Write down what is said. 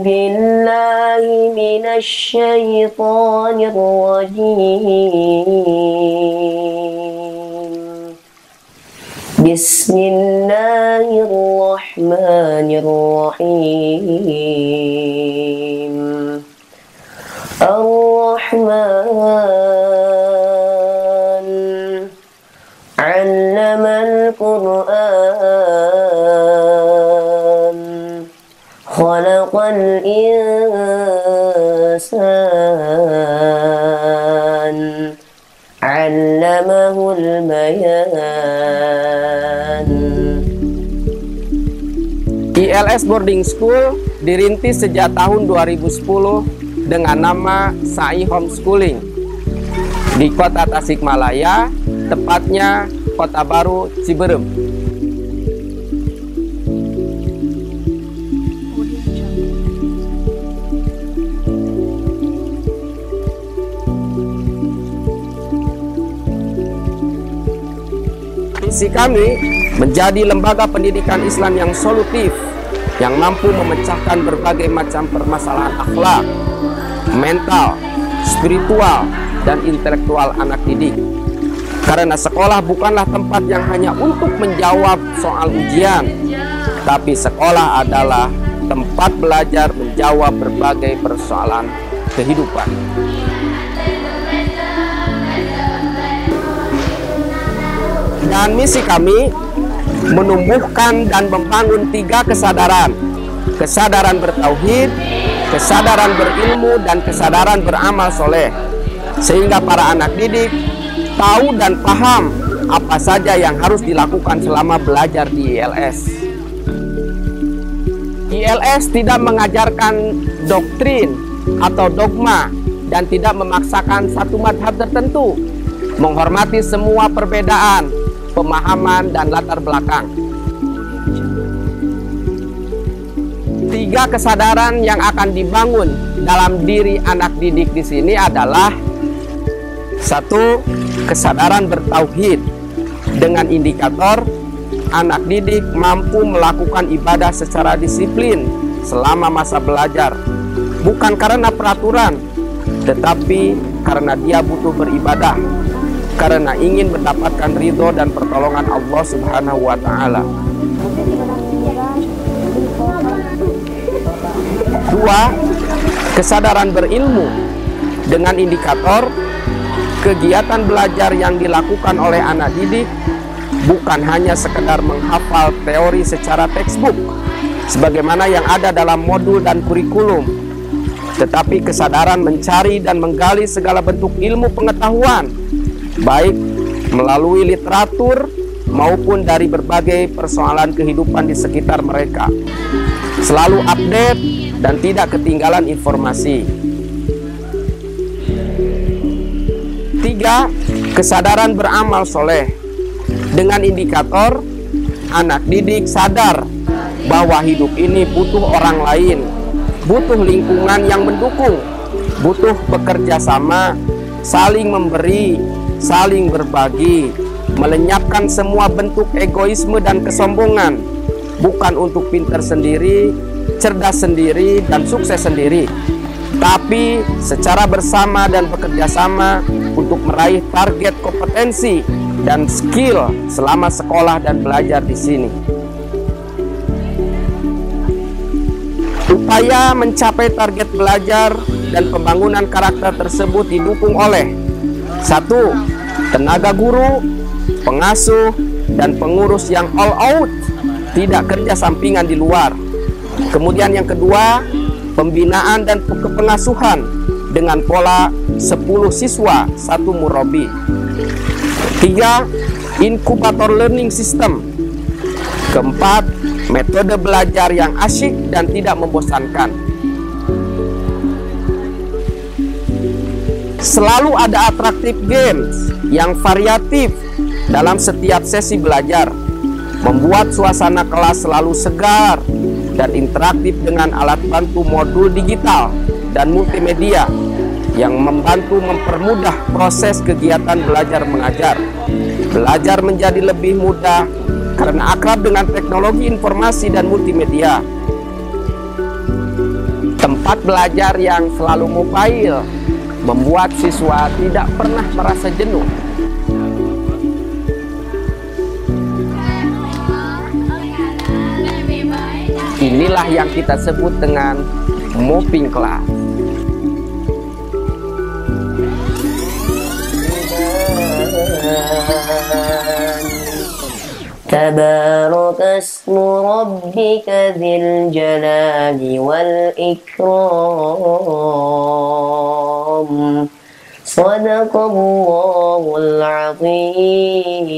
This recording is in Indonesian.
بالله من الشيطان الرجيم. بسم الله الرحمن الرحيم. الرحمن علم القرآن خلق الإنسان علمه البيان. ILS Boarding School dirintis sejak tahun 2010 dengan nama Sai Homeschooling di kota Tasikmalaya, tepatnya Kota Baru Ciberem. Misi kami menjadi lembaga pendidikan Islam yang solutif, yang mampu memecahkan berbagai macam permasalahan akhlak, mental, spiritual, dan intelektual anak didik. Karena sekolah bukanlah tempat yang hanya untuk menjawab soal ujian, tapi sekolah adalah tempat belajar menjawab berbagai persoalan kehidupan. Dan misi kami menumbuhkan dan membangun 3 kesadaran: kesadaran bertauhid, kesadaran berilmu, dan kesadaran beramal soleh, sehingga para anak didik tahu dan paham apa saja yang harus dilakukan selama belajar di ILS. ILS tidak mengajarkan doktrin atau dogma dan tidak memaksakan satu madhab tertentu, menghormati semua perbedaan pemahaman dan latar belakang. 3 kesadaran yang akan dibangun dalam diri anak didik di sini adalah: 1. Kesadaran bertauhid dengan indikator anak didik mampu melakukan ibadah secara disiplin selama masa belajar, bukan karena peraturan, tetapi karena dia butuh beribadah, karena ingin mendapatkan ridho dan pertolongan Allah Subhanahu wa Ta'ala. 2. Kesadaran berilmu dengan indikator kegiatan belajar yang dilakukan oleh anak didik bukan hanya sekedar menghafal teori secara textbook sebagaimana yang ada dalam modul dan kurikulum, tetapi kesadaran mencari dan menggali segala bentuk ilmu pengetahuan, baik melalui literatur maupun dari berbagai persoalan kehidupan di sekitar mereka, selalu update dan tidak ketinggalan informasi. 3. Kesadaran beramal soleh dengan indikator anak didik sadar bahwa hidup ini butuh orang lain, butuh lingkungan yang mendukung, butuh bekerja sama, saling memberi, saling berbagi, melenyapkan semua bentuk egoisme dan kesombongan, bukan untuk pintar sendiri, cerdas sendiri, dan sukses sendiri, tapi secara bersama dan bekerja sama untuk meraih target kompetensi dan skill selama sekolah dan belajar di sini. Upaya mencapai target belajar dan pembangunan karakter tersebut didukung oleh: 1. Tenaga guru, pengasuh, dan pengurus yang all out, tidak kerja sampingan di luar. Kemudian yang kedua, pembinaan dan kepengasuhan dengan pola 10 siswa 1 murabi. 3. Inkubator learning system. Keempat, metode belajar yang asyik dan tidak membosankan. Selalu ada atraktif games yang variatif dalam setiap sesi belajar, membuat suasana kelas selalu segar dan interaktif dengan alat bantu modul digital dan multimedia yang membantu mempermudah proses kegiatan belajar mengajar. Belajar menjadi lebih mudah karena akrab dengan teknologi informasi dan multimedia. Tempat belajar yang selalu mobile membuat siswa tidak pernah merasa jenuh. Inilah yang kita sebut dengan mopping class. تبارك اسم ربك ذي الجلال والإكرام صدق الله العظيم